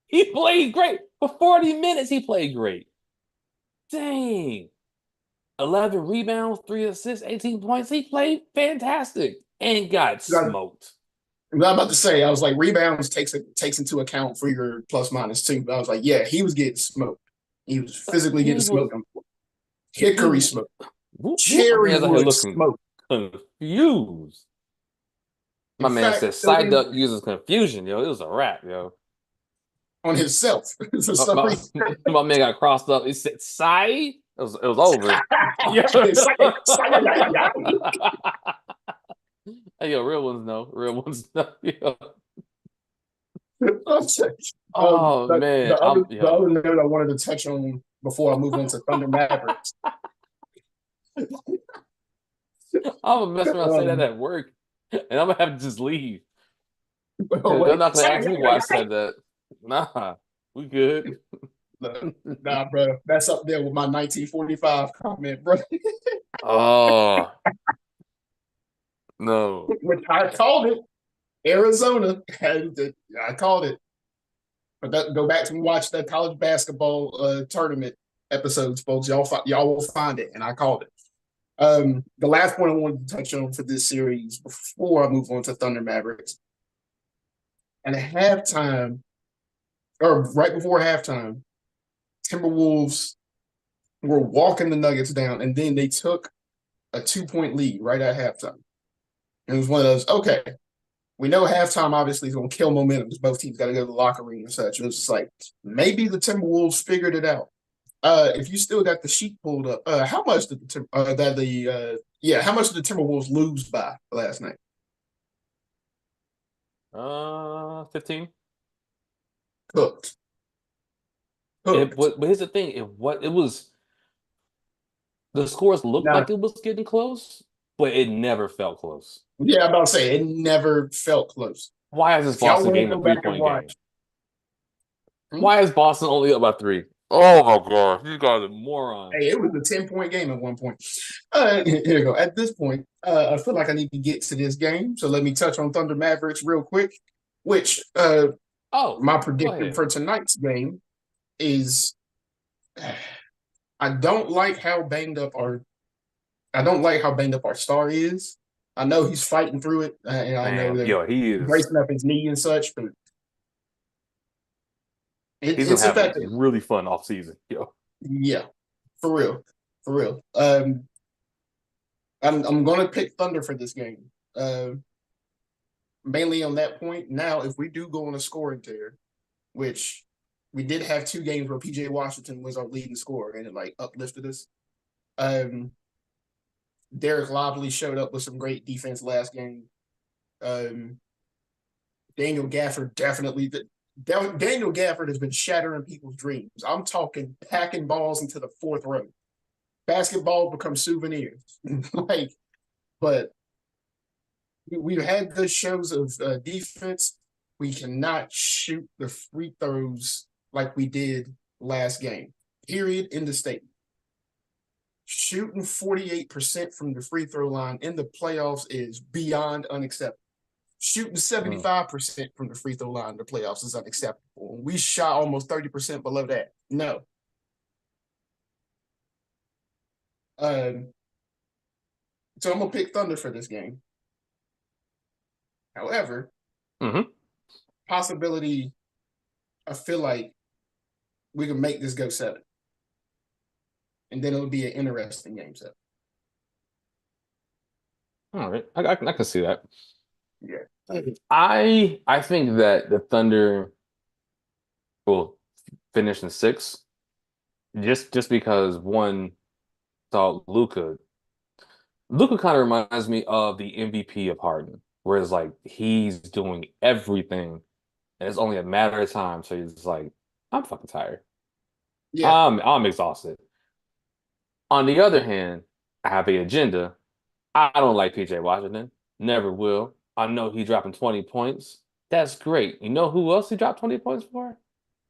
He played great. For 40 minutes, he played great. Dang. 11 rebounds, 3 assists, 18 points. He played fantastic and got smoked. I'm about to say, I was like, rebounds takes into account for your plus minus too. But I was like, yeah, he was getting smoked. He was physically getting smoked. Hickory smoked. Cherry wood smoked. Confused. My man said Psyduck uses confusion, yo. It was a wrap, yo. On himself. My man got crossed up. He said Psy. It was over. Hey, yo, real ones know. Real ones know. Oh man. The other note I wanted to touch on before I move on to Thunder Mavericks. I'm gonna mess around and say that Um, at work, and I'm gonna have to just leave. oh, They're wait, not gonna sorry, ask me why I said that. Nah, we good. nah, bro, that's up there with my 1945 comment, bro. Oh no. Which I called it. Arizona, I called it. But go back and watch the college basketball tournament episodes, folks. Y'all will find it, and I called it. The last point I wanted to touch on for this series before I move on to Thunder Mavericks, and at halftime, or right before halftime, Timberwolves were walking the Nuggets down, and then they took a 2-point lead right at halftime. And it was one of those, okay, we know halftime obviously is going to kill momentum because both teams got to go to the locker room and such. It was just like, maybe the Timberwolves figured it out. If you still got the sheet pulled up, how much did how much did the Timberwolves lose by last night? 15. Cooked. Cooked. But here's the thing. It was the scores looked Now, like it was getting close, but it never felt close. yeah, I'm about to say it never felt close. Why is this If y'all Boston want to game a go back and 3-point game? watch, hmm? Why is Boston only up by 3? Oh my god, you guys are morons. Hey, it was a 10-point game at one point. Here we go. At this point, I feel like I need to get to this game. So let me touch on Thunder Mavericks real quick, which Oh, my go prediction ahead. for tonight's game is I don't like how banged up our star is. I know he's fighting through it, and I know Man, they're yo, he is. bracing up his knee and such, but He's gonna it's have a effective. really fun off season. Yo. Yeah, for real, for real. I'm going to pick Thunder for this game, mainly on that point. Now, if we do go on a scoring tear, which we did have 2 games where PJ Washington was our leading scorer and it like uplifted us. Um, Derek Lively showed up with some great defense last game. Um, Daniel Gafford definitely. Daniel Gafford has been shattering people's dreams. I'm talking packing balls into the 4th row. Basketball becomes souvenirs. like, but we've had good shows of defense. We cannot shoot the free throws like we did last game. Period. In the statement. Shooting 48% from the free throw line in the playoffs is beyond unacceptable. Shooting 75% from the free throw line in the playoffs is unacceptable. We shot almost 30% below that. No. So I'm going to pick Thunder for this game. However, possibility, I feel like we can make this go 7. And then it'll be an interesting game 7. All right, I can see that. Yeah. I think that the Thunder will finish in 6, just because one thought Luka. Luka kind of reminds me of the MVP of Harden, whereas like he's doing everything, and it's only a matter of time. So he's like, I'm fucking tired. Yeah. I'm exhausted. On the other hand, I have a agenda. I don't like PJ Washington. Never will. I know he dropping 20 points. That's great. You know who else he dropped 20 points for?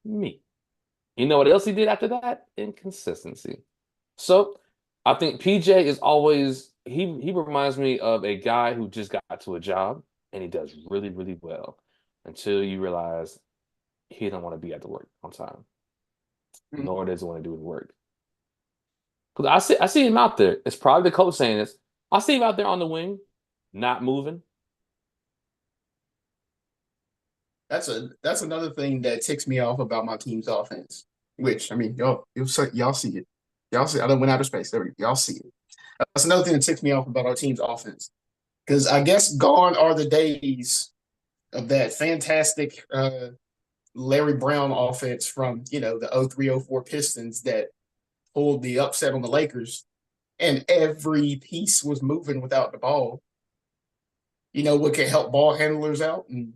Me. You know what else he did after that? Inconsistency. So I think PJ is always he reminds me of a guy who just got to a job and he does really, really well until you realize he don't want to be at the work on time, nor does he want to do his work. Because I see him out there. It's probably the coach saying this. I see him out there on the wing, not moving. That's another thing that ticks me off about my team's offense. Which I mean, y'all see it. Y'all see. I don't went out of space. Y'all see it. That's another thing that ticks me off about our team's offense. Because I guess gone are the days of that fantastic Larry Brown offense from the 03-04 Pistons that pulled the upset on the Lakers, and every piece was moving without the ball. What can help ball handlers out, and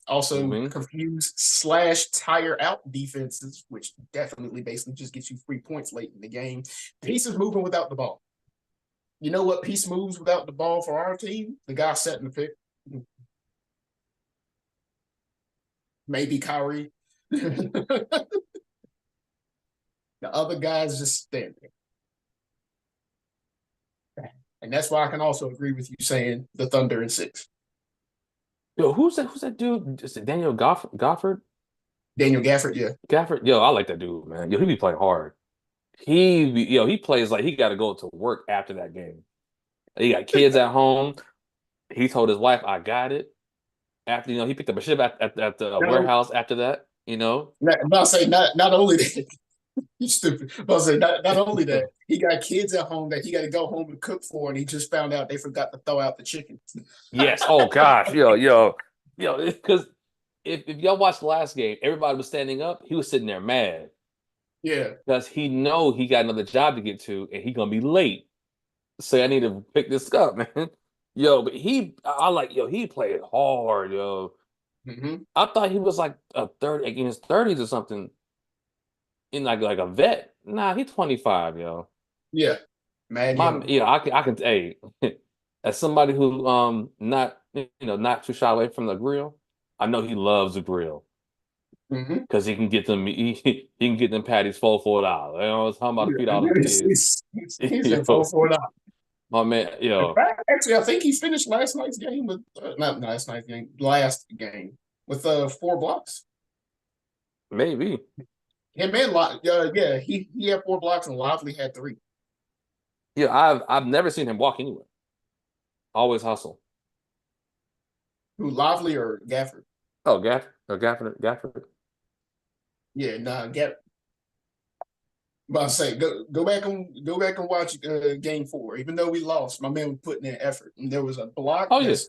also Moving. confuse/tire out defenses, which definitely basically just gets you 3 points late in the game. Pieces moving without the ball. You know what piece moves without the ball for our team? The guy setting the pick. Maybe Kyrie. The other guys just standing. And that's why I can also agree with you saying the Thunder in 6. Yo, who's that dude? Is it Daniel Gofford? Daniel Gafford, yeah. Gafford? Yo, I like that dude, man. Yo, he be playing hard. He plays like he got to go to work after that game. He got kids at home. He told his wife, "I got it." After he picked up a shift at the No, warehouse after that. not say not only that, you stupid. But I say not only that, he got kids at home that he got to go home and cook for, and he just found out they forgot to throw out the chicken. Yes. Oh gosh. Yo. Because if y'all watched the last game, everybody was standing up. He was sitting there mad Yeah. because he got another job to get to, and he gonna be late. Say I need to pick this up, man. Yo, but he played hard, yo. Mm-hmm. I thought he was like a third in his 30s or something, in like a vet. Nah, he's 25, yo. Yeah. Mad My, young. I can hey, as somebody who not too shy away from the grill, I know he loves the grill Mm-hmm. because he can get them patties for $4. It's talking about to feed all them kids. He's in full Yo, for it. my man, In yo, fact, actually, I think he finished last night's game with not last night's game, last game with 4 blocks. maybe. Him and yeah, he had 4 blocks and Lively had 3. Yeah, I've never seen him walk anywhere. Always hustle. Who Lively or Gafford? Oh, Gafford. Yeah, nah, Gafford. But I say go back and watch game 4. Even though we lost, my man was putting in effort, and there was a block Oh yeah. that's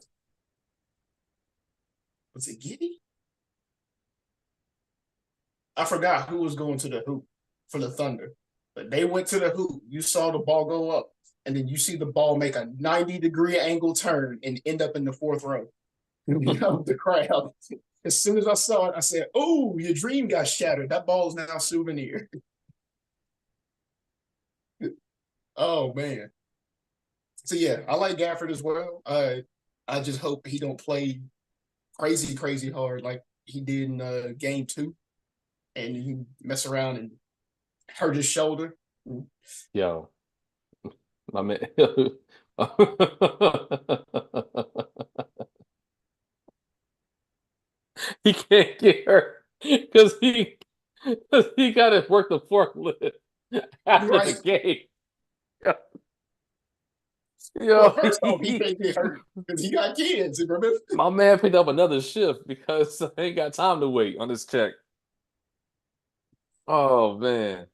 was it Giddy? I forgot who was going to the hoop for the Thunder, but they went to the hoop. You saw the ball go up, and then you see the ball make a 90-degree angle turn and end up in the 4th row. The crowd. As soon as I saw it, I said, "Oh, your dream got shattered. That ball is now a souvenir." Oh man. So yeah, I like Gafford as well. I just hope he don't play crazy, crazy hard like he did in game 2, and he mess around and hurt his shoulder. Yo, my man. He can't get hurt because he got to work the forklift after the Right. game. Well, Yo, first off, he can't get hurt because he got kids. Remember? my man picked up another shift because I ain't got time to wait on this check. Oh man.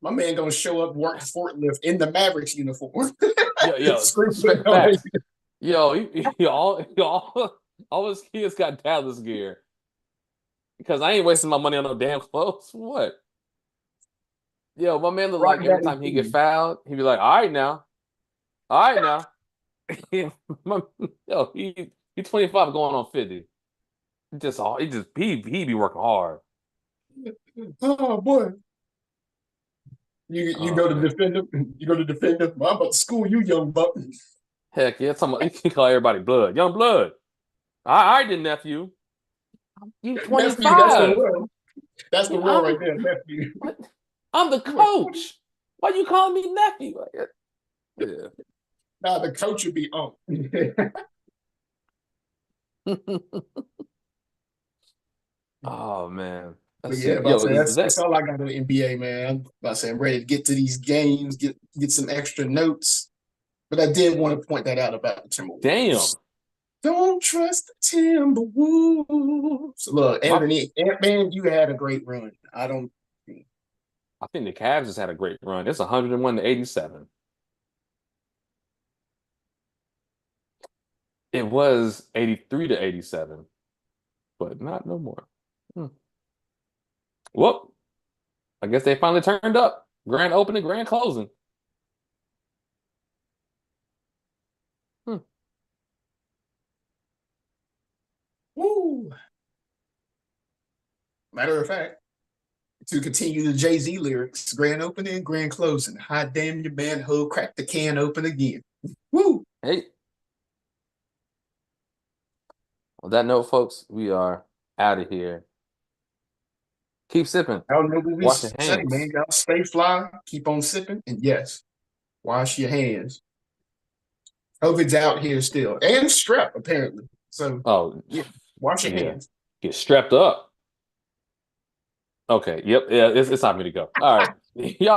My man gonna show up work forklift in the Mavericks uniform. Yo, Screaming, facts. Yo, all his kids got Dallas gear because I ain't wasting my money on no damn clothes. What? Yo, my man look rock like every that time he get team. fouled, he be like, all right now. Yo, he 25 going on 50. He be working hard. Oh boy. You go Oh to man. defend him. You go to defend him. I'm about to school you, young buck. Heck yeah, you can call everybody blood. Young blood. I did nephew. You Nephew, that's the 25. rule. That's the Yeah, rule right there, nephew. what? I'm the You were 20. coach. Why you calling me nephew? Yeah. Nah, the coach would be on. Oh man. But Let's yeah, see. about to Yo, say is that's that all I got in the NBA, man. I'm about to say I'm ready to get to these games, get some extra notes. But I did want to point that out about the Timberwolves. damn. Don't trust the Timberwolves. Look, My Anthony, man, you had a great run. I don't. I think the Cavs just had a great run. It's 101 to 87. It was 83 to 87, but not no more. Hmm. Well, I guess they finally turned up. Grand opening, grand closing. Hmm. Woo. Matter of fact. To continue the Jay-Z lyrics, grand opening, grand closing. Hot damn your manhole, crack the can open again. Woo! Hey, on that note, folks, we are out of here. Keep sipping. I don't know what we Wash your say, man. hands. Y'all stay fly, keep on sipping, and yes, wash your hands. COVID's out here still, and strep apparently. So Oh, yeah, wash your yeah. hands. Get strapped up. Okay. Yep. Yeah. It's time for me to go. All right. Y'all.